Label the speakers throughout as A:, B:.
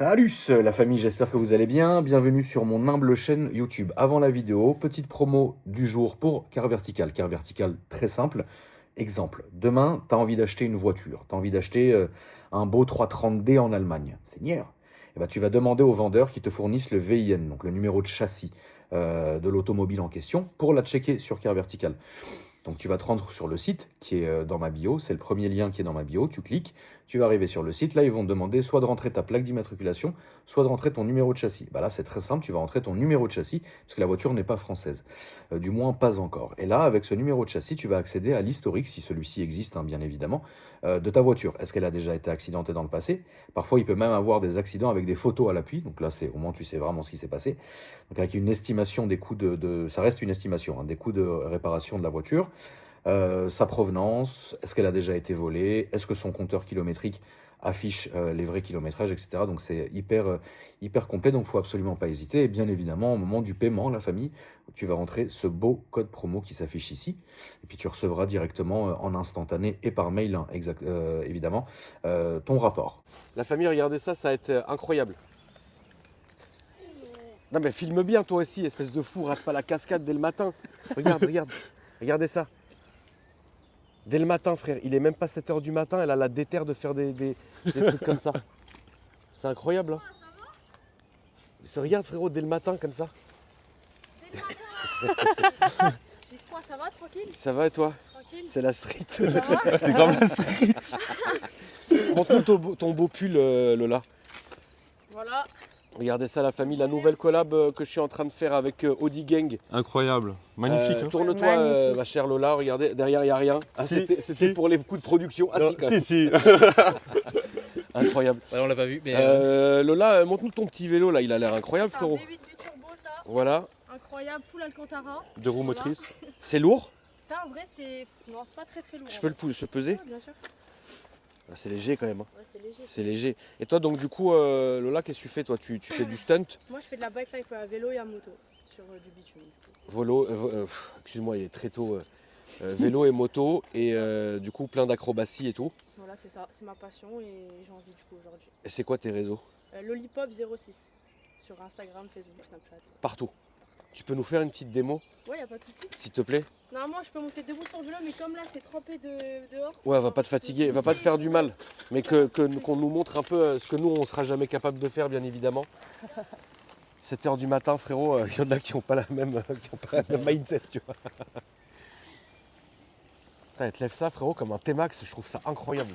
A: Salut la famille, j'espère que vous allez bien. Bienvenue sur mon humble chaîne YouTube. Avant la vidéo, petite promo du jour pour Car Vertical. Car Vertical, très simple. Exemple, demain, tu as envie d'acheter une voiture. Tu as envie d'acheter un beau 330D en Allemagne. Seigneur. Eh ben, tu vas demander aux vendeurs qui te fournissent le VIN, donc le numéro de châssis de l'automobile en question, pour la checker sur Car Vertical. Donc tu vas te rendre sur le site qui est dans ma bio, c'est le premier lien qui est dans ma bio, tu cliques, tu vas arriver sur le site, là ils vont te demander soit de rentrer ta plaque d'immatriculation, soit de rentrer ton numéro de châssis. Bah là c'est très simple, tu vas rentrer ton numéro de châssis, parce que la voiture n'est pas française, du moins pas encore. Et là avec ce numéro de châssis, tu vas accéder à l'historique, si celui-ci existe bien évidemment, de ta voiture. Est-ce qu'elle a déjà été accidentée dans le passé? Parfois il peut même avoir des accidents avec des photos à l'appui, donc là c'est au moins tu sais vraiment ce qui s'est passé. Donc avec une estimation des coûts ça reste une estimation, hein, des coûts de réparation de la voiture. Sa provenance, est-ce qu'elle a déjà été volée, est-ce que son compteur kilométrique affiche les vrais kilométrages, etc. Donc c'est hyper complet, donc il ne faut absolument pas hésiter. Et bien évidemment, au moment du paiement, la famille, tu vas rentrer ce beau code promo qui s'affiche ici. Et puis tu recevras directement en instantané et par mail, hein, évidemment, ton rapport.
B: La famille, regardez ça, ça va être incroyable. Non mais filme bien toi aussi, espèce de fou, rate pas la cascade dès le matin. Regarde, regardez ça. Dès le matin, frère, il est même pas 7 h du matin, elle a la déterre de faire des trucs comme ça. C'est incroyable, hein. Regarde frérot, dès le matin comme ça.
C: Dès le matin. Quoi, ça va, tranquille?
B: Ça va et toi?
C: Tranquille.
B: C'est la street.
C: Ça va?
B: C'est comme la street. Montre-nous ton beau pull, Lola.
C: Voilà.
B: Regardez ça la famille, la nouvelle collab que je suis en train de faire avec Audi Gang.
D: Incroyable, magnifique.
B: Tourne-toi
C: Magnifique.
B: ma chère Lola, regardez, derrière il n'y a rien. Ah,
D: Si,
B: c'était
D: si.
B: pour les coûts de production. Ah si, quand même.
D: si.
B: Incroyable.
E: Ouais, on l'a pas vu, mais
B: Lola, montre-nous ton petit vélo là, il a l'air incroyable
C: C'est un
B: frérot.
C: V8 turbo, ça.
B: Voilà,
C: Incroyable, full Alcantara.
D: 2 roues motrices.
B: c'est lourd.
C: Ça, en vrai, c'est. Non, c'est pas très lourd.
B: Je peux le peser.
C: Ouais, bien sûr.
B: Ah, c'est léger quand même, hein.
C: Ouais, c'est léger.
B: C'est léger. Et toi donc du coup Lola, qu'est-ce que tu fais toi? Tu fais du stunt,
C: Moi, je fais de la bike life à vélo et à moto sur du bitume.
B: excuse-moi il est très tôt, vélo et moto et du coup plein d'acrobaties et tout.
C: Voilà, c'est ça. C'est ma passion et j'ai envie du coup aujourd'hui.
B: Et c'est quoi tes réseaux?
C: Lollipop06 sur Instagram, Facebook, Snapchat.
B: Partout. Tu peux nous faire une petite démo
C: Ouais, y a pas de souci.
B: s'il te plaît?
C: Normalement, je peux monter debout sur le vélo, mais comme là, c'est trempé dehors.
B: Ouais, va pas te fatiguer, va pas te faire du mal, mais qu'on nous montre un peu ce que nous on sera jamais capable de faire bien évidemment. 7 h du matin frérot, il y en a qui n'ont pas la même mindset, tu vois. Putain, elle te lève ça frérot comme un T-Max, je trouve ça incroyable.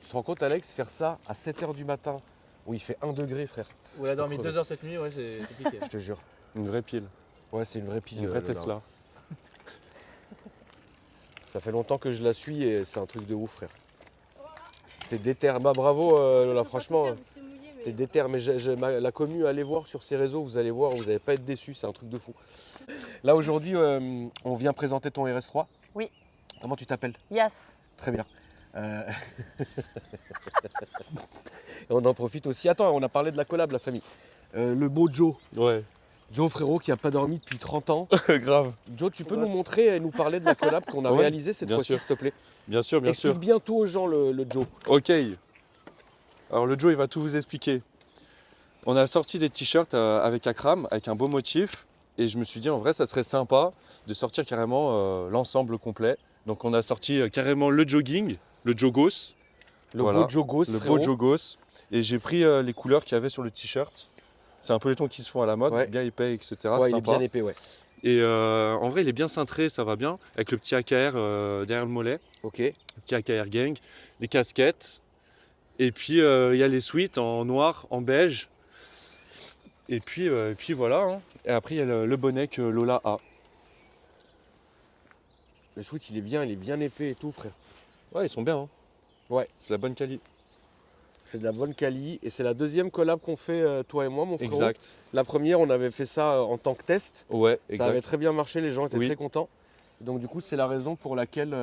B: Tu te rends compte Alex, faire ça à 7 h du matin, où il fait 1 degré frère,
E: on a dormi 2 heures cette nuit, ouais, c'est compliqué.
B: je te jure.
D: Une vraie pile,
B: Ouais, c'est une vraie pile.
D: une vraie
B: Lola.
D: Tesla.
B: Ça fait longtemps que je la suis et c'est un truc de ouf, frère. T'es déter. Bah bravo, Lola, franchement, t'es déter. Mais la commu, allez voir sur ses réseaux, vous allez voir, vous n'allez pas être déçus, c'est un truc de fou. Là, aujourd'hui, on vient présenter ton RS3.
C: Oui.
B: Comment tu t'appelles?
C: Yes.
B: Très bien. Et on en profite aussi. Attends, on a parlé de la collab, la famille. Le beau Joe.
D: Ouais,
B: Joe, frérot, qui n'a pas dormi depuis 30 ans.
D: grave.
B: Joe, tu peux nous montrer et nous parler de la collab qu'on a
D: Ouais,
B: réalisée cette
D: bien
B: fois-ci,
D: sûr.
B: s'il te plaît?
D: Bien sûr.
B: Explique bien tout aux gens, le Joe.
D: Ok. Alors le Joe, il va tout vous expliquer. On a sorti des t-shirts avec Akram, avec un beau motif. Et je me suis dit, en vrai, ça serait sympa de sortir carrément l'ensemble complet. Donc on a sorti carrément le jogging, le jogos.
B: Le
D: Voilà.
B: beau Jogos,
D: Le
B: frérot.
D: beau jogos. Et j'ai pris les couleurs qu'il y avait sur le t-shirt. C'est un peu les tons qui se font à la mode,
B: Ouais.
D: bien épais, etc.
B: Ouais, il est
D: Sympa.
B: bien épais, ouais.
D: Et en vrai, il est bien cintré, ça va bien. Avec le petit AKR derrière le mollet,
B: Ok.
D: le petit AKR gang, les casquettes. Et puis il y a les suites en noir, en beige. Et puis voilà, hein. Et après, il y a le bonnet que Lola a.
B: Le sweat, il est bien épais et tout, frère.
D: Ouais, ils sont bien. Hein.
B: Ouais.
D: C'est la bonne qualité.
B: C'est de la bonne quali. Et c'est la deuxième collab qu'on fait, toi et moi, mon frérot.
D: Exact.
B: La première, on avait fait ça en tant que test.
D: Ouais,
B: Ça avait
D: exact.
B: très bien marché, les gens étaient
D: Oui.
B: très contents. Donc du coup, c'est la raison pour laquelle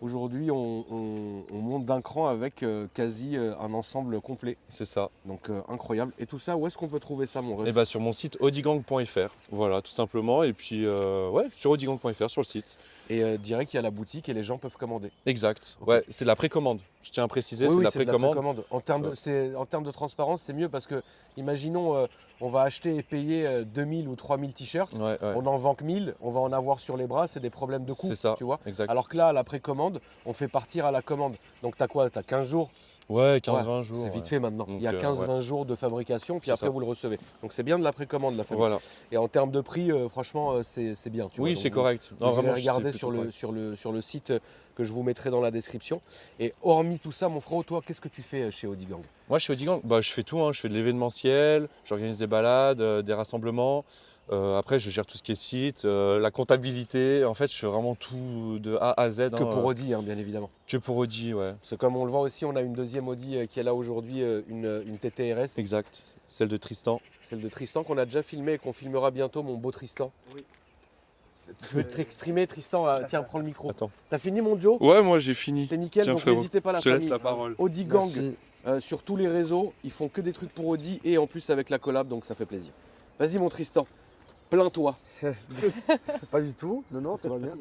B: aujourd'hui, on monte d'un cran avec quasi un ensemble complet.
D: C'est ça.
B: Donc incroyable. Et tout ça, où est-ce qu'on peut trouver ça, mon ref?
D: Et bah sur mon site audigang.fr. Voilà, tout simplement. Et puis ouais, sur audigang.fr, sur le site.
B: Et direct, il y a la boutique et les gens peuvent commander.
D: Exact.
B: Ok.
D: Ouais, c'est de la précommande. Je tiens à préciser,
B: Oui,
D: c'est de
B: oui,
D: la
B: c'est de la
D: précommande.
B: précommande. En termes de transparence, c'est mieux parce que, imaginons, on va acheter et payer 2000 ou 3000 t-shirts.
D: Ouais, ouais.
B: On n'en vend que 1000, on va en avoir sur les bras, c'est des problèmes de coût.
D: C'est ça.
B: Tu vois.
D: Exact.
B: Alors que là, à la précommande, on fait partir à la commande. Donc, tu as quoi? Tu as 15 jours.
D: Ouais, 15-20
B: Ouais,
D: jours.
B: c'est vite
D: ouais.
B: fait maintenant.
D: Donc,
B: Il y a 15-20
D: ouais.
B: jours de fabrication, puis
D: C'est
B: après
D: ça.
B: vous le recevez. Donc c'est bien de la précommande, la famille.
D: Voilà.
B: Et en termes de prix, franchement, c'est bien. Tu vois.
D: Oui,
B: Donc
D: c'est
B: vous-
D: correct.
B: Vous irez
D: vraiment,
B: regarder
D: c'est
B: sur
D: plutôt
B: le,
D: correct.
B: sur le site que je vous mettrai dans la description. Et hormis tout ça, mon frérot, toi, qu'est-ce que tu fais chez Odigang?
D: Moi, je fais Odigang. Bah, je fais tout. Hein. Je fais de l'événementiel, j'organise des balades, des rassemblements. Après, je gère tout ce qui est site, la comptabilité. En fait, je fais vraiment tout de A à Z.
B: Que
D: hein,
B: pour Audi, hein, bien évidemment.
D: Que pour Audi, ouais.
B: Parce que comme on le voit aussi, on a une deuxième Audi qui est là aujourd'hui, une TTRS,
D: Exact. Celle de Tristan.
B: celle de Tristan, qu'on a déjà filmé et qu'on filmera bientôt, mon beau Tristan.
E: Oui.
B: Tu veux t'exprimer, Tristan? Tiens, prends le micro.
D: Attends.
B: T'as fini, mon Joe?
F: Ouais, moi j'ai fini.
B: C'est nickel,
F: Tiens,
B: donc
F: frérot,
B: n'hésitez pas la
F: Je te laisse
B: famille.
F: la parole.
B: Audi Gang
F: Merci.
B: sur tous les réseaux, ils font que des trucs pour Audi et en plus avec la collab, donc ça fait plaisir. Vas-y mon Tristan, plains-toi.
G: Pas du tout, non, tout va bien.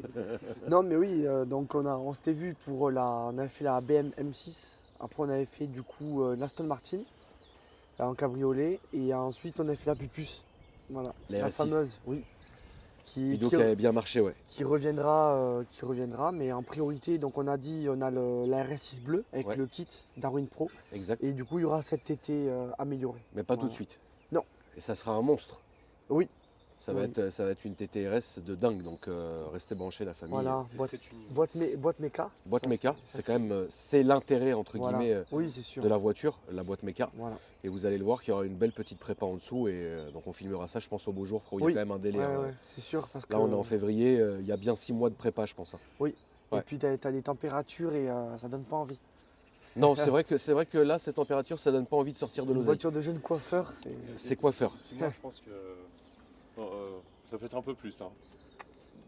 G: Non, mais oui, donc on s'était vu pour on avait fait la BM M6. Après, on avait fait du coup l'Aston Martin en cabriolet. Et ensuite, on a fait la Pupus. Voilà,
B: La
G: la
B: R6.
G: fameuse, oui.
B: Vidéo qui avait bien marché, ouais.
G: Qui reviendra, mais en priorité, donc on a dit, on a la RS6 bleue avec
B: Ouais.
G: le kit Darwin Pro.
B: Exact.
G: Et du coup, il y aura cet été amélioré.
B: Mais pas tout de
G: Voilà.
B: suite.
G: Non.
B: Et ça sera un monstre.
G: Oui.
B: Ça va,
G: Oui.
B: ça va être une TTRS de dingue, donc restez branchés la famille.
G: Voilà, boîte méca.
B: Boîte
G: Ça,
B: méca,
G: ça,
B: c'est quand même c'est l'intérêt entre
G: Voilà.
B: guillemets
G: Oui, c'est sûr.
B: de la voiture, la boîte méca.
G: Voilà.
B: Et vous allez le voir qu'il y aura une belle petite prépa en dessous et donc on filmera ça, je pense, au beau jour. Il y a
G: Oui.
B: quand même un délai.
G: Ouais,
B: hein.
G: ouais, c'est sûr. Parce
B: Là,
G: que...
B: on est en février, il y a bien 6 mois de prépa, je pense. hein.
G: Oui.
B: Ouais.
G: Et puis tu as des températures et ça donne pas envie.
B: Non, c'est vrai que là, cette température, ça donne pas envie de sortir de
G: Une
B: l'oseille.
G: voiture de jeune coiffeur,
B: C'est coiffeur.
F: 6 mois, je pense que ça peut être un peu plus. Hein.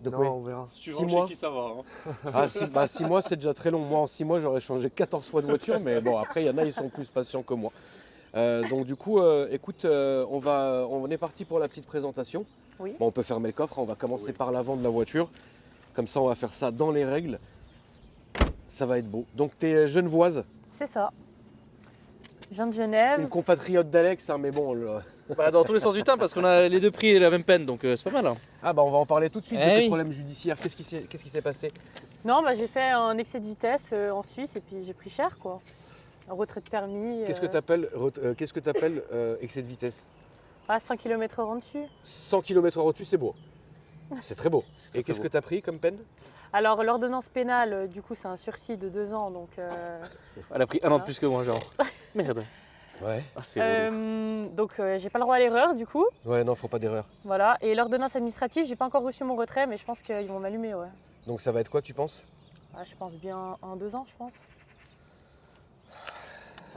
B: De
G: non,
B: quoi
G: on verra.
F: Si tu
B: 6
F: vends
B: mois
F: chez qui ça va. Hein.
B: Ah, 6 mois, c'est déjà très long. Moi, en 6 mois, j'aurais changé 14 fois de voiture, mais bon, après, il y en a, ils sont plus patients que moi. Donc, du coup, écoute, on est parti pour la petite présentation.
C: Oui.
B: Bon, on peut fermer le coffre, hein, on va commencer par l'avant de la voiture. Comme ça, on va faire ça dans les règles. Ça va être beau. Donc, tu es genevoise,
C: C'est ça. Je viens de
B: une
C: Genève.
B: compatriote d'Alex, hein, mais bon.
E: Bah, dans tous les sens du terme, parce qu'on a les deux prix et la même peine, donc c'est pas mal. Hein.
B: Ah, bah, on va en parler tout de suite de
E: Eh
B: tes
E: oui.
B: problèmes judiciaires. Qu'est-ce qui s'est passé?
C: Non, bah, j'ai fait un excès de vitesse en Suisse et puis j'ai pris cher, quoi. Un retrait de permis.
B: Qu'est-ce que tu appelles excès de vitesse?
C: 100 km/h en dessus.
B: 100 km/h au-dessus, c'est beau. C'est très beau.
E: C'est très,
B: Et qu'est-ce
E: très
B: que tu as pris comme peine?
C: Alors, l'ordonnance pénale, du coup, c'est un sursis de 2 ans. Donc,
E: Elle a pris un an de plus que moi, genre. Merde.
B: Ouais.
E: Ah, c'est relou.
C: j'ai pas le droit à l'erreur, du coup.
B: Ouais, non, faut pas d'erreur.
C: Voilà. Et l'ordonnance administrative, j'ai pas encore reçu mon retrait, mais je pense qu'ils vont m'allumer, ouais.
B: Donc ça va être quoi, tu penses?
C: Je pense bien 1-2 ans, je pense.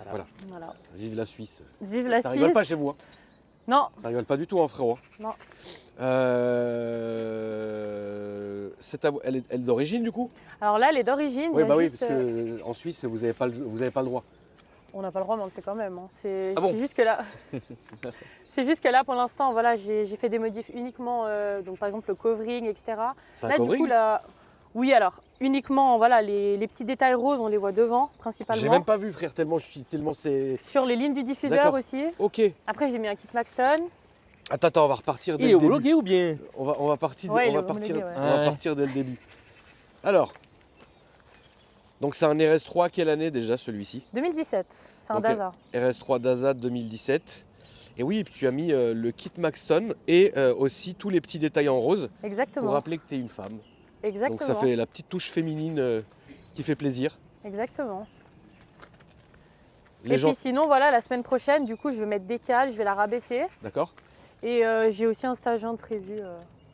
B: Voilà.
C: Voilà.
B: Vive la Suisse.
C: Vive la
B: Ça
C: Suisse.
B: rigole pas chez vous, hein?
C: Non,
B: Ça rigole pas du tout, hein, frérot.
C: non.
B: Elle est d'origine, du coup?
C: Alors là, elle est d'origine.
B: Oui,
C: il y a
B: bah oui,
C: juste,
B: parce qu'en Suisse, vous avez pas le droit.
C: On n'a pas le droit, mais on le fait quand même. Hein. C'est
B: Ah bon
C: c'est juste que là, c'est juste que là, pour l'instant, voilà, j'ai fait des modifs uniquement, donc par exemple le covering, etc.
B: C'est un
C: Là, du
B: covering?
C: coup, là, oui, alors uniquement, voilà, les petits détails roses, on les voit devant, principalement.
B: J'ai même pas vu, frère, tellement c'est...
C: Sur les lignes du diffuseur
B: D'accord.
C: aussi.
B: Ok.
C: Après, j'ai mis un kit Maxton.
B: Attends, on va repartir dès
E: Il est
B: le début.
E: homologué ou bien
B: On va partir,
C: Ouais,
B: on
C: il
B: va
C: est
B: partir,
C: homologué, ouais.
B: on va
E: Ouais.
B: partir dès le début. Alors, donc c'est un RS3, quelle année déjà celui-ci?
C: 2017, c'est un
B: Ok.
C: Daza.
B: RS3 Daza 2017. Et oui, tu as mis le kit Maxton et aussi tous les petits détails en rose pour
C: Exactement.
B: rappeler que tu es une femme.
C: Exactement.
B: Donc ça fait la petite touche féminine qui fait plaisir.
C: Exactement.
B: Les
C: Et
B: gens,
C: puis sinon, voilà, la semaine prochaine, du coup, je vais mettre des cales, je vais la rabaisser.
B: d'accord?
C: Et j'ai aussi un stagiaire de prévu.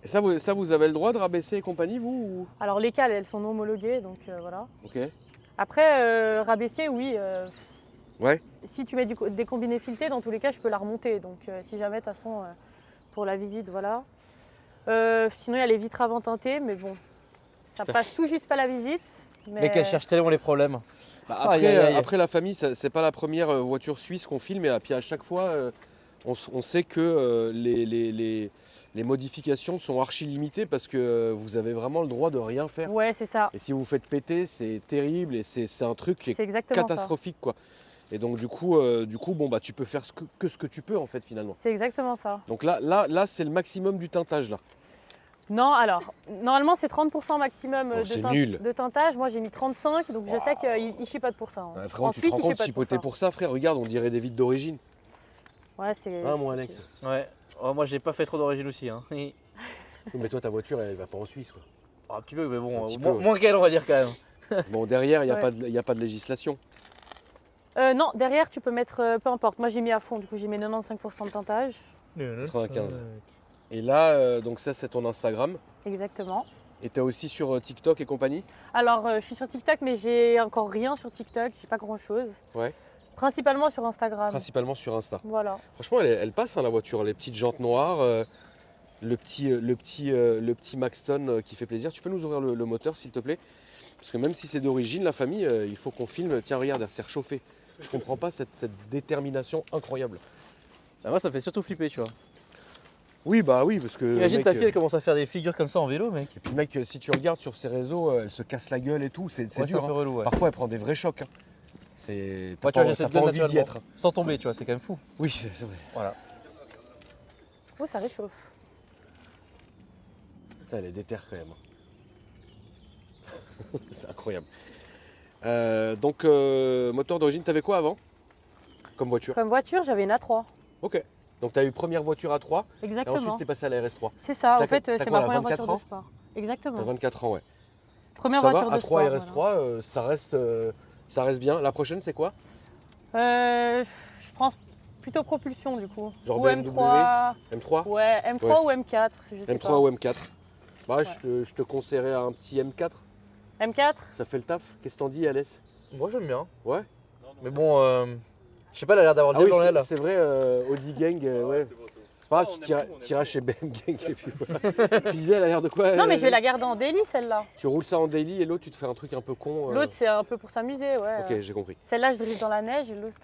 B: Et ça, vous avez le droit de rabaisser et compagnie, vous ou...
C: Alors les cales, elles sont non homologuées, donc voilà.
B: Ok.
C: Après, rabaisser, oui.
B: Ouais.
C: Si tu mets des combinés filetés, dans tous les cas, je peux la remonter. Donc si jamais, de toute façon, pour la visite, voilà. Sinon, il y a les vitres avant teintées, mais bon, ça
E: Putain.
C: passe tout juste pas la visite.
E: Mais qu'elle cherche tellement les problèmes.
B: Bah,
E: Aïe,
B: après,
E: aïe, aïe.
B: après la famille, c'est pas la première voiture suisse qu'on filme. Et puis à chaque fois, on sait que les modifications sont archi limitées parce que vous avez vraiment le droit de rien faire.
C: Ouais, c'est ça.
B: Et si vous vous faites péter, c'est terrible et c'est un truc qui est
C: C'est exactement
B: catastrophique quoi. Et donc du coup, bon bah tu peux faire ce que tu peux en fait finalement.
C: ça. C'est exactement ça.
B: Donc là c'est le maximum du teintage là.
C: Non, alors, normalement c'est 30% maximum
B: Oh, c'est nul.
C: de teintage. Moi j'ai mis 35, donc je sais qu'il chipote pour ça. Hein.
B: Ouais, frérot,
C: En
B: tu
C: Suisse,
B: te rends
C: il
B: compte
C: chipote
B: chipoter pour ça frère, regarde on dirait des vides d'origine.
C: Ouais, c'est.
B: Hein mon Alex.
E: Ouais. Oh, moi, j'ai pas fait trop d'origine aussi. Hein.
B: Oui, mais toi ta voiture elle va pas en Suisse quoi.
E: Un petit peu, mais bon,
B: Un petit peu, ouais.
E: moins qu'elle, on va dire quand même.
B: Bon derrière il n'y a,
C: Ouais.
B: y a pas de législation.
C: Non, derrière tu peux mettre peu importe. Moi j'ai mis à fond, du coup j'ai mis 95% de teintage.
B: 95. Et là donc ça c'est ton Instagram.
C: Exactement.
B: Et tu es aussi sur TikTok et compagnie.
C: Alors je suis sur TikTok, mais j'ai encore rien sur TikTok, j'ai pas grand chose.
B: Ouais.
C: Principalement sur Instagram.
B: Principalement sur Insta.
C: Voilà.
B: Franchement elle passe hein, la voiture, les petites jantes noires, le petit Maxton qui fait plaisir. Tu peux nous ouvrir le moteur s'il te plaît? Parce que même si c'est d'origine, la famille, il faut qu'on filme. Tiens regarde, c'est réchauffé. Je comprends pas cette détermination incroyable.
E: Bah, moi, ça me fait surtout flipper, tu vois.
B: Oui bah oui parce que.
E: Imagine
B: mec,
E: ta fille, elle commence à faire des figures comme ça en vélo, mec.
B: Et puis mec, si tu regardes sur ses réseaux, elle se casse la gueule et tout, c'est
E: Ouais, c'est
B: dur.
E: un peu
B: Hein.
E: relou, ouais.
B: Parfois elle prend des vrais chocs. Hein. C'est.
E: Ouais,
B: T'as
E: tu vois,
B: pas,
E: j'essaie
B: t'as
E: de
B: pas
E: le
B: envie d'y
E: naturellement.
B: être.
E: Sans tomber, tu vois, c'est quand même fou.
B: Oui, c'est vrai.
E: Voilà.
C: Oh, ça réchauffe.
B: Putain, elle est déterre quand même. C'est incroyable. Moteur d'origine, t'avais quoi avant comme voiture?
C: Comme voiture, j'avais une A3.
B: Ok. Donc t'as eu première voiture à 3 et
C: Exactement.
B: ensuite t'es passé à la RS3.
C: C'est ça,
B: T'as
C: en fait,
B: t'as
C: c'est
B: quoi,
C: ma
B: là,
C: première
B: 24
C: voiture
B: ans
C: de sport.
B: T'as
C: Exactement.
B: 24 ans, ouais.
C: Première
B: Ça
C: voiture
B: va,
C: de
B: A3
C: sport.
B: et RS3, ça reste bien. La prochaine, c'est quoi?
C: Je pense plutôt propulsion du coup.
B: Genre
C: ou
B: BMW?
C: M3.
B: M3
C: Ouais, M3 ou M4, je sais
B: M3
C: pas.
B: ou M4 Bah, je te conseillerais un petit M4.
C: M4
B: Ça fait le taf. Qu'est-ce que t'en dis, Alès?
E: Moi, j'aime bien.
B: Ouais.
E: Mais bon, je sais pas, elle a l'air d'avoir
B: Ah
E: le
B: oui,
E: diable dans l'aile.
B: c'est vrai, Audi Gang, ouais. C'est pas grave, tu iras chez BM Gang et puis voilà. Tu disais, elle a l'air de quoi?
C: Non, mais je vais la garder en daily celle-là.
B: Tu roules ça en daily et l'autre, tu te fais un truc un peu con.
C: L'autre, c'est un peu pour s'amuser, ouais.
B: Ok, j'ai compris.
C: Celle-là, je drive dans la neige et l'autre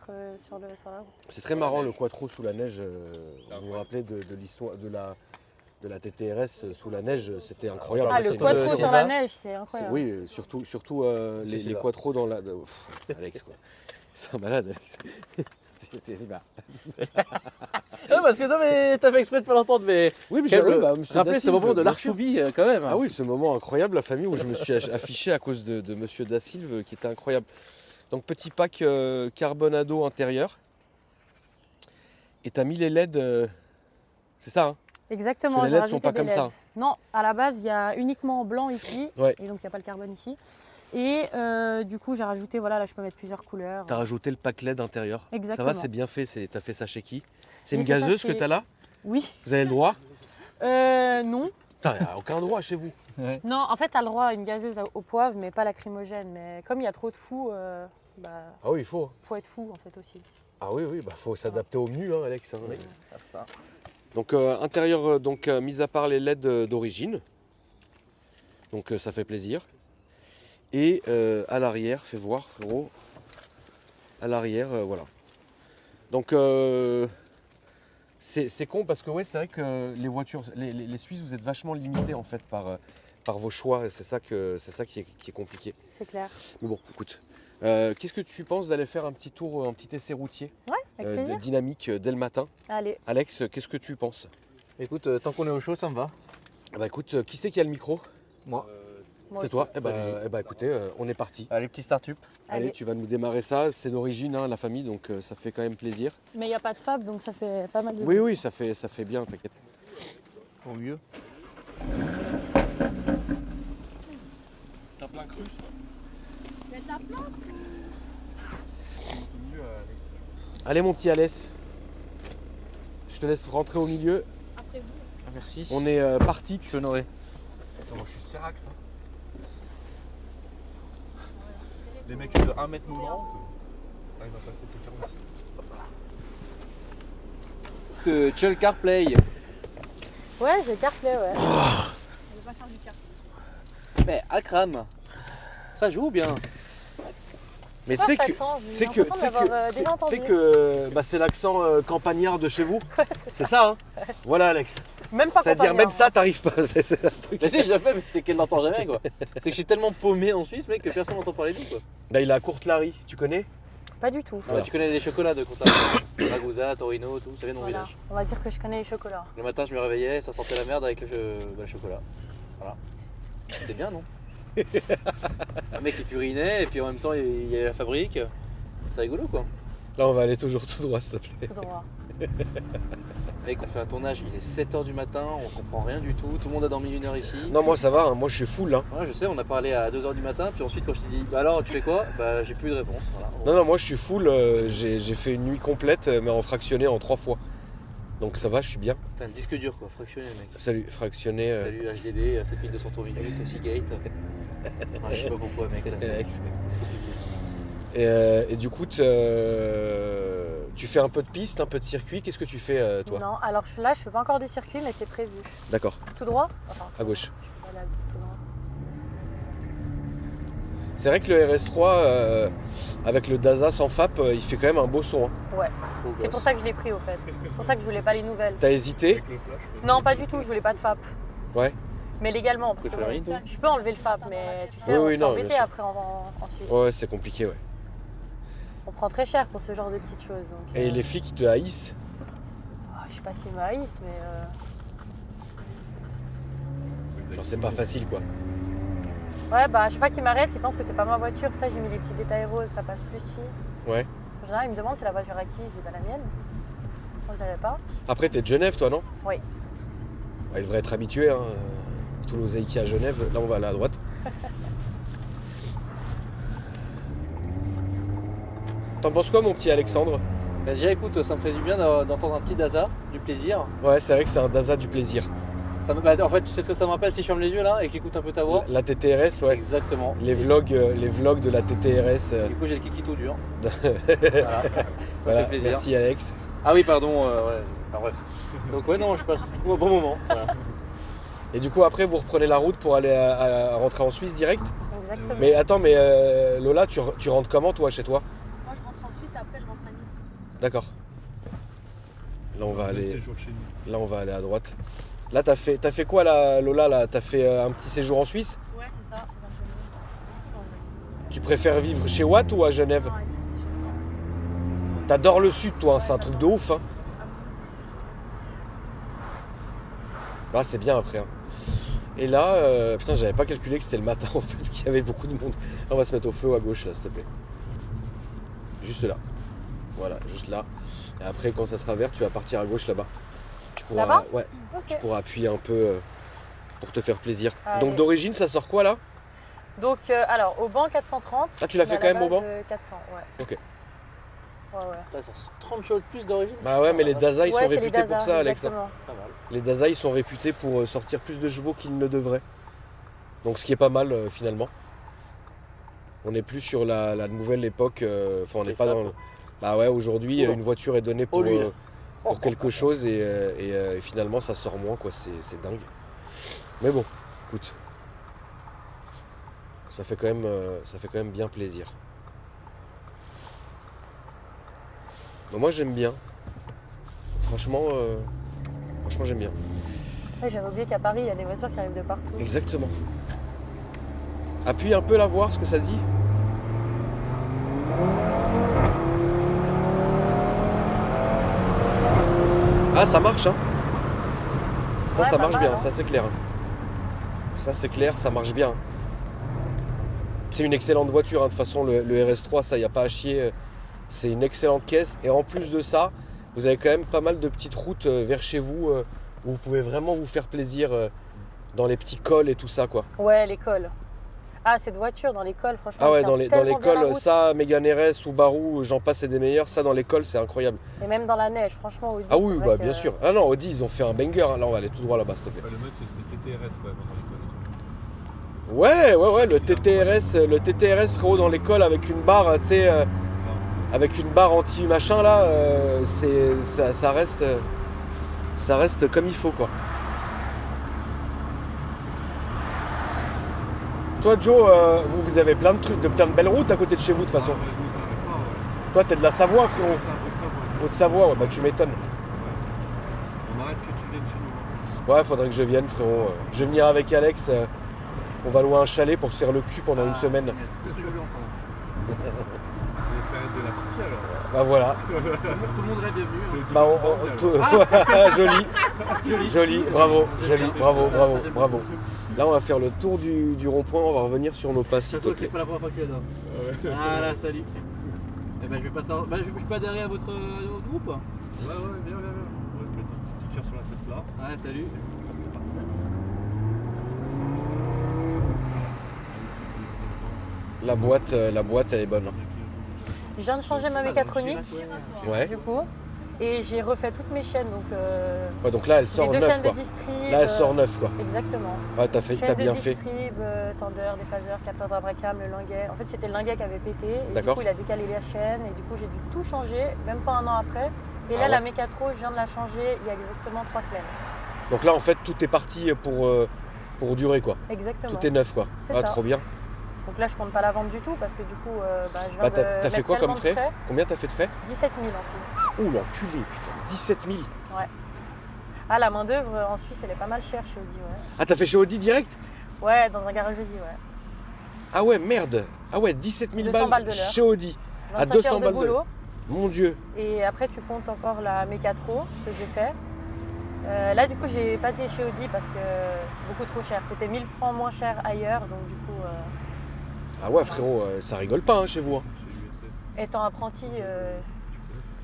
C: sur la route.
B: C'est très marrant le quattro sous la neige. Vous vous rappelez de l'histoire de la TTRS sous la neige, c'était incroyable.
C: Ah,
B: C'est
C: le
B: une-
C: quattro
E: c'est
C: sur
E: ça.
C: la neige, c'est
B: c'est-
C: incroyable.
B: Oui, surtout les
E: ça.
B: quattros dans la. Alex quoi. C'est un malade, Alex. C'est bas.
E: Ah, parce que non, mais t'as fait exprès de pas l'entendre, mais.
B: Oui, mais
E: Quel-
B: j'ai monsieur
E: Rappelez
B: Da
E: ce moment
B: Silve,
E: de
B: bien sûr.
E: l'archoubi quand même.
B: Ah oui, ce moment incroyable, la famille où je me suis affiché à cause de monsieur Da Silve qui était incroyable. Donc petit pack carbonado intérieur. Et t'as mis les LED. C'est ça, hein?
C: Exactement,
B: Parce que les
C: j'ai
B: LED sont
C: rajouté
B: pas
C: des
B: comme ça.
C: LED. Non, à la base, il y a uniquement en blanc ici,
B: Ouais.
C: et donc il n'y a pas le carbone ici. Et du coup, j'ai rajouté, voilà, là je peux mettre plusieurs couleurs.
B: T'as rajouté le pack LED intérieur.
C: Exactement.
B: Ça va, c'est bien fait. T'as fait ça chez qui? C'est
C: J'ai
B: une
C: fait ça
B: gazeuse que
C: chez-
B: t'as là?
C: Oui.
B: Vous avez le droit?
C: Non.
B: Putain, il n'y a aucun droit chez vous.
C: Non, en fait, tu as le droit à une gazeuse au poivre, mais pas lacrymogène. Mais comme il y a trop de fous, bah,
B: Ah oui, il faut.
C: faut être fou en fait aussi.
B: Ah oui, bah faut s'adapter au menu, hein, Alex. Hein.
E: Ça.
B: Donc intérieur, mis à part les LED d'origine. Donc ça fait plaisir. Et à l'arrière, fais voir frérot. À l'arrière, voilà. Donc c'est con parce que ouais, c'est vrai que les voitures, les Suisses, vous êtes vachement limités en fait par vos choix. Et c'est ça qui est compliqué.
C: C'est clair.
B: Mais bon, écoute. Qu'est-ce que tu penses d'aller faire un petit tour, un petit essai routier
C: Ouais, avec plaisir.
B: dynamique dès le matin?
C: Allez.
B: Alex, qu'est-ce que tu penses?
E: Écoute, tant qu'on est au chaud, ça me va.
B: Bah écoute, qui c'est qui a le micro?
E: Moi.
C: Moi
B: C'est
C: aussi.
B: toi.
E: Salut.
B: Écoutez, on est parti.
E: Allez, petit start-up.
B: Allez,
C: Allez.
B: tu vas nous démarrer ça. C'est d'origine, hein, la famille, donc ça fait quand même plaisir.
C: Mais il n'y a pas de fab, donc ça fait pas mal de
B: Oui,
C: bruit.
B: oui, ça fait bien, t'inquiète.
E: Au mieux.
F: T'as plein cru ça.
B: Allez, mon petit Alès. Je te laisse rentrer au milieu.
E: Ah, merci.
B: On est parti.
E: Je suis honoré.
F: Attends, moi je suis Serax. Hein. Les mecs de 1m90 arrivent à passer de 46.
E: Tu as le CarPlay.
C: Ouais, j'ai CarPlay, ouais.
E: Mais Akram, ça joue bien.
B: Mais
C: Quoi,
B: tu sais
C: cet
B: que,
C: accent
B: tu
C: J'ai
B: sais que,
C: l'impression
B: tu sais
C: d'avoir,
B: que,
C: déjà
B: tu
C: entendu.
B: sais que, bah, c'est l'accent campagnard de chez vous. C'est ça, hein? Voilà, Alex.
C: Même pas
B: C'est-à-dire,
C: campagnard,
B: même ça, t'arrives pas. C'est un truc.
E: Mais si, je l'ai fait, mais c'est qu'elle n'entend jamais quoi. C'est que je suis tellement paumé en Suisse, mec, que personne n'entend parler de nous quoi.
B: Là, il a Courtelary, tu connais?
C: Pas du tout.
E: Ah bah, tu connais les chocolats de Courtelary. Ragusa, Torino, tout, ça vient de mon
C: Voilà.
E: village.
C: On va dire que je connais les chocolats.
E: Le matin, je me réveillais, ça sentait la merde avec le chocolat. Voilà. C'était bien, non? Un mec qui purinait et puis en même temps il y avait la fabrique. C'est rigolo quoi.
B: Là, on va aller toujours tout droit, s'il te plaît.
C: Tout droit.
E: Mec, on fait un tournage, il est 7h du matin, on comprend rien du tout, tout le monde a dormi 1 heure ici.
B: Non, moi, ça va, hein. Moi, je suis full. Hein.
E: Ouais, je sais, on a parlé à 2h du matin, puis ensuite quand je t'ai dit, bah alors tu fais quoi? Bah j'ai plus de réponse. Voilà.
B: Non, non, moi, je suis full. J'ai fait une nuit complète, mais en fractionné en 3 fois. Donc, ça va, je suis bien.
E: T'as un disque dur quoi, fractionné mec.
B: Salut, fractionné.
E: Salut HDD, 7200 tours minutes, Seagate. Je sais pas pourquoi mec, là, c'est compliqué.
B: Et du coup, tu fais un peu de piste, un peu de circuit. Qu'est-ce que tu fais, toi?
C: Non, alors là, je fais pas encore de circuit, mais c'est prévu.
B: D'accord,
C: Tout droit? Enfin,
B: à gauche.
C: je peux aller tout droit.
B: C'est vrai que le RS3, avec le Daza sans FAP, il fait quand même un beau son. Hein.
C: Ouais, c'est pour ça que je l'ai pris au fait. C'est pour ça que je voulais pas les nouvelles.
B: T'as hésité?
C: Non, pas du tout, je voulais pas de FAP.
B: Ouais.
C: Mais légalement, parce
E: Tu
C: que
E: peux faire la ligne, toi
C: je peux enlever le FAP, mais tu sais,
B: Oui,
C: on
B: oui,
C: se
B: non,
C: fait
B: bien
C: embêter
B: sûr.
C: après en Suisse.
B: Ouais, c'est compliqué, ouais.
C: On prend très cher pour ce genre de petites choses. Donc,
B: Et les flics, ils te haïssent?
C: je sais pas s'ils me haïssent, mais
B: Non, c'est pas facile, quoi.
C: ouais, bah, je sais pas qu'ils m'arrêtent, ils pensent que c'est pas ma voiture. Pour ça, j'ai mis des petits détails roses, ça passe plus fille.
B: Ouais.
C: En général, ils me demandent c'est la voiture à qui, je dis pas la mienne. On dirait pas.
B: Après, t'es de Genève, toi, non?
C: Oui.
B: Ouais, il devrait être habitué, hein. Toulouse Eiki à Genève. Là, on va aller à droite. T'en penses quoi, mon petit Alexandre?
E: Bah, déjà écoute, ça me fait du bien d'entendre un petit Daza, du plaisir.
B: Ouais, c'est vrai que c'est un Daza du plaisir.
E: Ça me, bah, en fait, tu sais ce que ça me rappelle si je ferme les yeux là et que j'écoute un peu ta voix?
B: La TTRS, ouais.
E: Exactement.
B: Les vlogs de la TTRS.
E: Du coup, j'ai le kiki tout dur.
B: Voilà,
E: Voilà. Ça me fait plaisir.
B: merci Alex.
E: Ah oui, pardon, ouais. Enfin, bref. Donc ouais, non, je passe du coup un bon moment. Voilà.
B: Et du coup, après, vous reprenez la route pour aller rentrer en Suisse direct?
C: Exactement.
B: Mais attends, mais Lola, tu rentres comment, toi, chez toi?
H: Moi je rentre en Suisse et après je rentre à Nice.
B: D'accord. Là, on va aller.
F: Séjour chez nous.
B: Là, on va aller à droite. Là, t'as fait quoi, là, Lola, là? T'as fait un petit séjour en Suisse?
H: Ouais, c'est ça. Vers Genève. C'était cool en vrai.
B: Tu préfères vivre chez Watt ou à Genève?
H: Non, à Nice, j'aime bien.
B: T'adores le sud, toi, hein,
H: Ouais,
B: c'est un truc de
H: j'adore.
B: ouf. Hein.
H: Ah, moi,
B: Bah, c'est bien après. Hein. Et là, putain, j'avais pas calculé que c'était le matin en fait, qu'il y avait beaucoup de monde. Là, on va se mettre au feu à gauche, là, s'il te plaît. Juste là. Voilà, juste là. Et après, quand ça sera vert, tu vas partir à gauche là-bas. Tu pourras,
C: Là-bas
B: ouais, tu
C: Ok.
B: pourras appuyer un peu pour te faire plaisir.
C: Allez.
B: Donc d'origine, ça sort quoi là?
C: Donc, alors, au banc 430.
B: Ah, tu l'as fait
C: mais à
B: quand
C: la
B: même au
C: base,
B: banc
C: 400, ouais.
B: Ok.
C: Ouais, ouais.
E: Putain, ça sort 30 chevaux de plus d'origine.
B: Bah ouais, mais les Daza, ils
C: Ouais,
B: sont
C: c'est les
B: réputés pour
C: Daza,
B: ça, Alex. hein.
C: exactement.
E: Pas mal.
B: Les Daza, ils sont réputés pour sortir plus de chevaux qu'ils ne devraient. Donc ce qui est pas mal finalement. On n'est plus sur la nouvelle époque. Enfin, on n'est
E: Les
B: pas
E: FAP.
B: dans. Bah ouais, aujourd'hui,
E: Oula.
B: une voiture est donnée pour,
E: Oh, l'huile.
B: pour quelque chose et finalement, ça sort moins, quoi. C'est dingue. Mais bon, écoute. Ça fait quand même bien plaisir. Mais moi, j'aime bien. Franchement, j'aime bien.
C: Ouais, j'avais oublié qu'à Paris, il y a des voitures qui arrivent de partout.
B: Exactement. Appuie un peu là, voir ce que ça dit. Ah, ça marche, hein. Ça,
C: Ouais,
B: ça
C: pas
B: marche
C: mal,
B: bien,
C: hein.
B: ça c'est clair. Ça c'est clair, ça marche bien. C'est une excellente voiture, hein. De toute façon, le RS3, ça, y a pas à chier. C'est une excellente caisse. Et en plus de ça, vous avez quand même pas mal de petites routes vers chez vous où vous pouvez vraiment vous faire plaisir dans les petits cols et tout ça, quoi.
C: Ouais, l'école. Ah, cette voiture dans l'école, franchement.
B: Ah ouais,
C: elle
B: dans
C: tient tellement bien la
B: l'école,
C: route.
B: ça, Mégane RS, Subaru, j'en passe, c'est des meilleurs. Ça, dans l'école, c'est incroyable.
C: Et même dans la neige, franchement, Audi.
B: Ah oui,
C: c'est
B: bah
C: vrai que-
B: bien sûr. Ah non, Audi, ils ont fait un banger. Là, on va aller tout droit là-bas, s'il te plaît.
F: Ouais, le mode c'est TTRS quoi, pendant l'école.
B: Ouais, le TTRS, frérot, dans l'école avec une barre, tu sais, avec une barre anti-machin là, ça reste comme il faut, quoi. Toi, Joe, vous avez plein de trucs, plein de belles routes à côté de chez vous, de toute façon. Toi, t'es de la Savoie, frérot. Haute-Savoie, ouais, bah tu m'étonnes.
F: On arrête que tu viennes chez nous.
B: Ouais, faudrait que je vienne, frérot. Je vais venir avec Alex. On va louer un chalet pour se faire le cul pendant une semaine.
I: C'est tout ce que je voulais entendre. J'espère être de la partie alors.
B: Bah voilà.
I: Tout le monde est bienvenu.
B: Bah joli, bravo, bravo. Là on va faire le tour du rond-point, on va revenir sur nos pas s'il te
I: C'est
B: plaît.
I: pas la première fois qu'il est là. Voilà, salut. Eh ben je vais passer. Je peux adhérer à votre groupe. Ouais, viens. On va te mettre un petit sticker sur la Tesla. Ouais, salut. C'est parti.
B: La boîte elle est bonne.
C: Je viens de changer ma mécatronique,
B: Ouais.
C: du coup, et j'ai refait toutes mes chaînes, donc
B: Ouais, donc là elle
C: les
B: sort
C: deux
B: neuf
C: chaînes
B: quoi.
C: de distrib.
B: Là elle sort neuf quoi.
C: Exactement.
B: Ouais t'as bien fait.
C: Distrib, tendeur, déphaseur, capteur d'abracam, le linguet. En fait, c'était le linguet qui avait pété, et du
B: D'accord.
C: coup, il a décalé la chaîne, et du coup, j'ai dû tout changer, même pas un an après. Et là,
B: Ah
C: la
B: ouais.
C: mécatro, je viens de la changer il y a exactement 3 semaines.
B: Donc là en fait tout est parti pour durer quoi.
C: Exactement.
B: Tout est neuf quoi.
C: C'est
B: Ah
C: ça.
B: trop bien.
C: Donc là, je compte pas la vendre du tout, parce que du coup, je viens
B: Bah
C: de
B: t'as fait
C: mettre
B: quoi comme
C: tellement de
B: frais Combien t'as fait de frais
C: 17 000 en tout.
B: Ouh l'enculé putain, 17 000.
C: Ah, la main d'œuvre en Suisse, elle est pas mal chère chez Audi, ouais.
B: Ah t'as fait chez Audi direct?
C: Ouais, dans un garage Audi, ouais.
B: Ah ouais merde. Ah ouais 17 000
C: 200 balles de l'heure.
B: chez Audi.
C: 25
B: À 200
C: heures de
B: balles de
C: boulot.
B: l'heure. Mon dieu.
C: Et après, tu comptes encore la mécatro que j'ai fait. Là, du coup, j'ai pas été chez Audi parce que beaucoup trop cher. C'était 1000 francs moins cher ailleurs, donc du coup,
B: Ah ouais frérot, ça rigole pas hein, chez vous. Hein.
C: étant apprenti,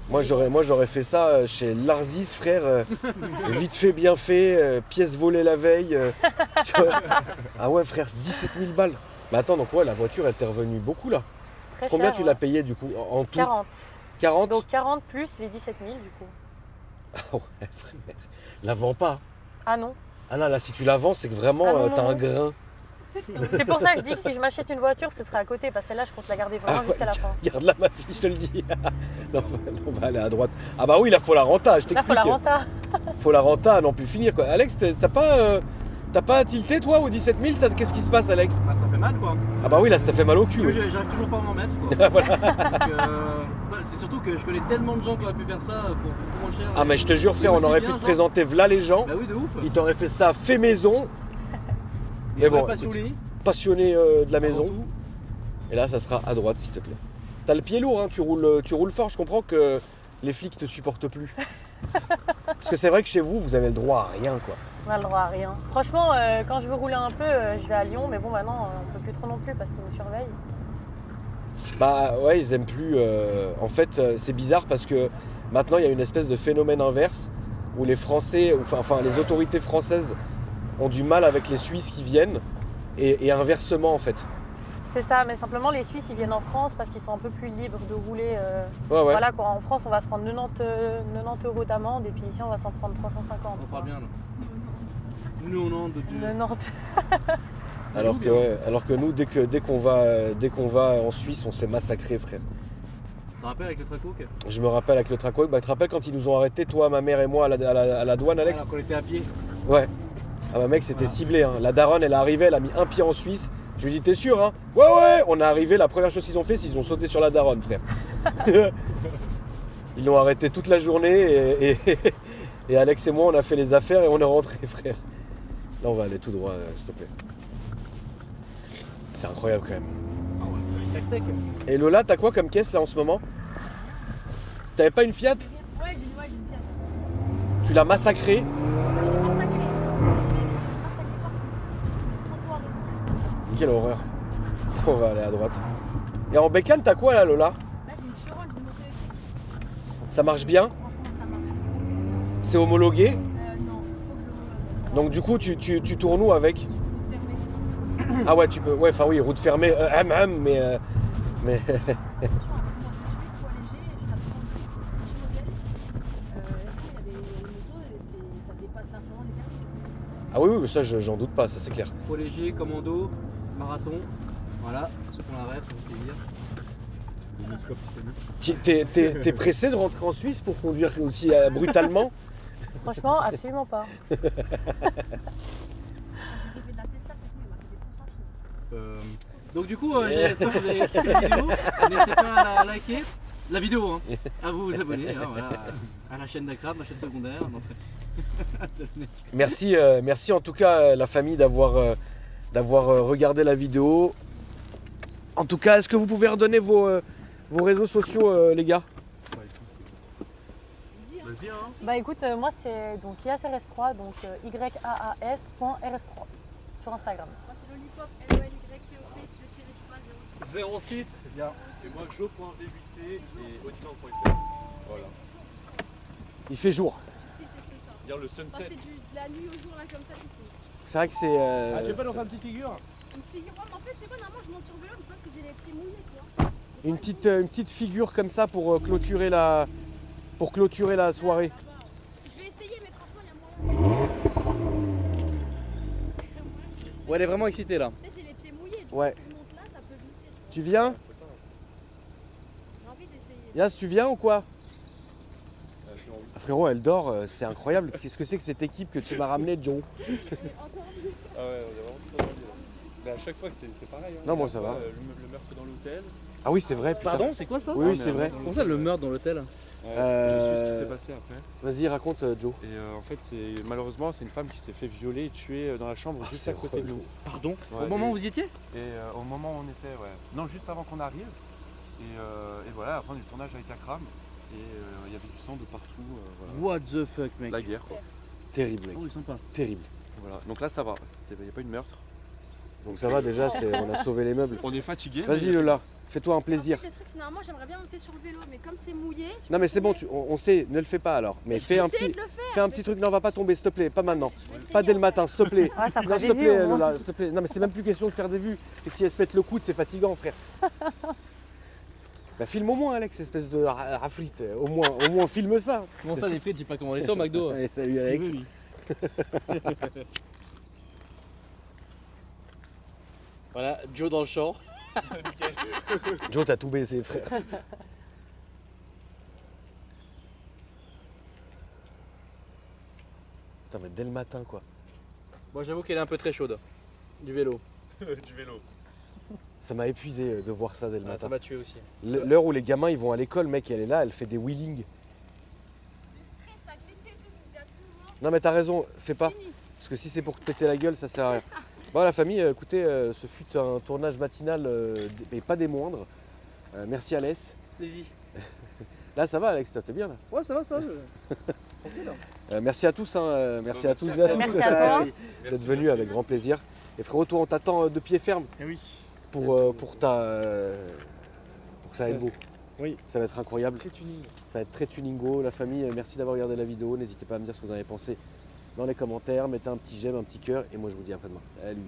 B: Moi j'aurais fait ça chez Larzis frère, vite fait bien fait, pièce volée la veille. Tu vois. Ah ouais frère, 17 000 balles. Mais attends donc ouais la voiture elle t'est revenue beaucoup là.
C: très
B: Combien
C: cher.
B: tu
C: ouais.
B: l'as payé du coup en tout?
C: 40.
B: 40.
C: Donc 40 plus les 17 000 du coup.
B: Ah ouais frère, la vends pas.
C: Ah non.
B: Ah là si tu la vends c'est que vraiment
C: Ah non,
B: t'as
C: non,
B: un
C: non.
B: grain.
C: C'est pour ça que je dis que si je m'achète une voiture, ce serait à côté, parce que celle-là, je compte la garder vraiment
B: Ah ouais,
C: jusqu'à la fin.
B: Garde-la ma fille, je te le dis. Non, on va aller à droite. Ah bah oui, là faut la renta, je
C: Là, faut
B: t'explique.
C: la renta.
B: Faut la renta à n'en plus finir quoi. Alex, t'as pas tilté toi au 17 000 ça, qu'est-ce qui se passe Alex?
I: Bah, ça fait mal quoi.
B: Ah bah oui là ça fait mal au cul.
I: Tu vois,
B: Oui.
I: j'arrive toujours pas à m'en mettre quoi.
B: Voilà.
I: C'est surtout que je connais tellement de gens qui auraient pu faire ça pour beaucoup moins cher.
B: Ah mais je te jure frère, on
I: aussi
B: aurait
I: bien,
B: pu te
I: genre.
B: présenter v'là les gens.
I: Bah oui, de ouf.
B: Ils t'auraient fait ça fait maison,
I: Et
B: mais
I: on va
B: bon,
I: pas
B: écoute,
I: saouler.
B: passionné de la
I: Avant
B: maison.
I: tout.
B: Et là ça sera à droite s'il te plaît. T'as le pied lourd, hein, tu roules fort, je comprends que les flics te supportent plus. Parce que c'est vrai que chez vous, vous avez le droit à rien quoi.
C: On a le droit à rien. Franchement, quand je veux rouler un peu, je vais à Lyon, mais bon, maintenant, on peut plus trop non plus parce qu'ils nous surveillent.
B: Bah ouais, ils aiment plus. En fait, c'est bizarre parce que maintenant il y a une espèce de phénomène inverse où les Français, enfin les autorités françaises ont du mal avec les Suisses qui viennent et inversement en fait.
C: C'est ça, mais simplement, les Suisses, ils viennent en France parce qu'ils sont un peu plus libres de rouler.
B: Ouais.
C: Voilà, quoi. En France, on va se prendre 90 € d'amende et puis ici, on va s'en prendre 350.
I: On
C: quoi.
I: fera bien là. Nous on en de Dieu.
C: 90.
B: Alors que nous, dès qu'on va en Suisse, on se fait massacrer, frère.
I: Tu te rappelles avec le traco que...
B: Je me rappelle avec le traco. Bah, tu te rappelles quand ils nous ont arrêtés, toi, ma mère et moi, à la douane, Alex?
I: Alors qu'on était à pied.
B: Ouais. Ah bah mec, c'était
I: Voilà.
B: ciblé. Hein. La daronne, elle est arrivée, elle a mis un pied en Suisse. Je lui ai dit, t'es sûr hein? Ouais, on est arrivé, la première chose qu'ils ont fait, c'est qu'ils ont sauté sur la daronne, frère. Ils l'ont arrêté toute la journée et Alex et moi, on a fait les affaires et on est rentré, frère. Là, on va aller tout droit, s'il te plaît. C'est incroyable quand même.
I: Ah ouais, tac.
B: Et Lola, t'as quoi comme caisse là en ce moment? T'avais pas une Fiat?
H: Ouais, j'ai une Fiat.
B: Tu l'as massacrée?
H: Je l'ai massacré. Massacré partout. Trottoir et tout.
B: Quelle horreur. On va aller à droite. Et en bécane, t'as quoi là, Lola?
H: Là, j'ai une Chiron, j'ai une moto électrique.
B: Ça marche bien?
H: Franchement, ça marche.
B: C'est homologué?
H: Non, faut que je le.
B: Donc du coup, tu tournes où avec?
H: Fermé.
B: Ah ouais, tu peux. Ouais, enfin oui, route fermée, mais.
H: Attention, moi, je suis trop léger, je tape 30 petit modèle. Il y a des motos, ça dépasse largement les 15.
B: Ah oui, ça j'en doute pas, ça c'est clair.
I: Trop léger, commando, marathon. Voilà, ceux qu'on arrête, ça fait plaisir.
B: T'es pressé de rentrer en Suisse pour conduire aussi brutalement?
C: Franchement, absolument pas.
H: J'ai fait de la Testa cette nuit, il m'a fait des sensations.
I: Donc du coup, j'espère que vous avez kiffé la vidéo. N'hésitez pas à la liker, La vidéo, hein. À vous abonner, hein, voilà, à la chaîne d'Akram, la chaîne secondaire.
B: Merci, merci en tout cas la famille d'avoir regardé la vidéo. En tout cas, est-ce que vous pouvez redonner vos réseaux sociaux, les gars?
F: Vas-y, hein.
C: Bah écoute, moi c'est donc YASRS3, donc YAAS.RS3 sur Instagram.
H: Moi, c'est Lollipop, LOLYPOP,
F: 06, bien. Et moi, jo.vbt et audience.fr. Voilà.
B: Il fait jour.
F: Dire le
H: Enfin,
F: sunset.
H: c'est de la nuit au jour, là, comme ça, ici.
B: C'est vrai que c'est.
I: Ah, tu veux pas nous faire une petite figure?
H: Une figure, ouais, mais en fait, c'est quoi, normalement, je monte sur le vélo, le problème, c'est que j'ai les pieds mouillés, tu vois.
B: une petite figure comme ça pour clôturer la soirée.
H: Je vais essayer, mais franchement, il y a moyen.
I: Ouais, elle est vraiment excitée là.
H: Tu sais, j'ai les pieds mouillés, du
B: Ouais.
H: coup, si je monte là, ça peut glisser.
B: Tu viens?
H: J'ai envie d'essayer.
B: Yas, tu viens ou quoi? Ah, frérot, elle dort, c'est incroyable. Qu'est-ce que c'est que cette équipe que tu m'as ramené, Joe?
F: Ah ouais, on est vraiment très bien. Mais à chaque fois, c'est pareil. Hein.
B: Non, moi,
F: La
B: ça
F: fois,
B: va.
F: Le meurtre dans l'hôtel.
B: Ah oui, c'est vrai, putain.
I: Pardon, c'est quoi ça?
B: Oui, oui, c'est vrai.
I: Comment ça, le meurtre dans l'hôtel?
F: Ouais, je sais ce qui s'est passé après.
B: Vas-y, raconte, Joe.
F: Et en fait, malheureusement, c'est une femme qui s'est fait violer et tuer dans la chambre juste
B: c'est
F: à côté de nous.
I: Pardon?
F: Ouais,
I: Au moment
F: et-
I: où vous y étiez?
F: Et au moment où on était, ouais. Non, juste avant qu'on arrive. Et voilà, après on a eu le tournage avec Akram. Et il y avait du sang de partout. Voilà.
I: What the fuck, mec?
F: La guerre, quoi.
B: Terrible, mec.
I: Oh, ils sont pas.
B: Terrible.
F: Voilà. Donc là, ça va. Il n'y a pas eu de meurtre.
B: Donc ça va déjà, on a sauvé les meubles.
F: On est fatigué.
B: Vas-y, Lola, fais-toi un plaisir.
H: En fait, le truc, c'est normalement, j'aimerais bien monter sur le vélo, mais comme c'est mouillé. je
B: Non,
H: peux
B: mais c'est bon,
H: tomber.
B: on sait, ne le fais pas alors. Mais fais un
H: J'essaie
B: petit,
H: de le faire,
B: fais un
H: mais
B: petit truc. Non, on va pas tomber, s'il te plaît, pas maintenant.
H: je vais essayer,
B: Pas dès le
H: en
B: matin,
H: fait.
B: s'il te plaît.
C: Ouais, ça
B: Non,
C: fera
B: s'il
C: des
B: te
C: vues
B: plaît,
C: au moins.
B: Lola, s'il te plaît. Non, mais c'est même plus question de faire des vues. C'est que si elle se pète le coude, c'est fatigant, frère. Bah, filme au moins, Alex, espèce de rafrite. Au moins, filme ça.
I: Comment ça, les frites, j'ai pas commandé ça au McDo?
B: Allez, salut,
I: Ce qu'il
B: Alex.
I: veut, lui. Voilà, Joe dans le champ.
B: Joe, t'as tout baisé, frère. Putain, mais dès le matin, quoi.
I: Moi, j'avoue qu'elle est un peu très chaude. Du vélo.
F: Du vélo.
B: Ça m'a épuisé de voir ça dès le
I: Ah,
B: matin.
I: ça m'a tué aussi.
B: L'heure où les gamins ils vont à l'école, mec, elle est là, elle fait des wheelings.
H: Le stress, ça a glissé et tout, je me dis à tout moment.
B: Non, mais t'as raison, fais pas.
H: Fini.
B: Parce que si c'est pour te péter la gueule, ça sert à rien. Bon, la famille, écoutez, ce fut un tournage matinal, mais pas des moindres. Merci, Alès.
I: Vas-y.
B: Là, ça va, Alex, toi, t'es bien là.
I: Ouais, ça va, ça va. Tranquille.
B: Merci à tous, hein, merci à tous et à
F: Merci
B: toutes
C: Merci à toi.
B: d'être venus avec grand plaisir. Et frérot, toi, on t'attend de pied ferme
I: Eh oui.
B: pour que ça aille beau.
I: Oui.
B: Ça va être incroyable.
I: Très tuning.
B: Ça va être très tuningo. La famille, merci d'avoir regardé la vidéo. N'hésitez pas à me dire ce que vous en avez pensé dans les commentaires. Mettez un petit j'aime, un petit cœur. Et moi, je vous dis à après-demain. Salut.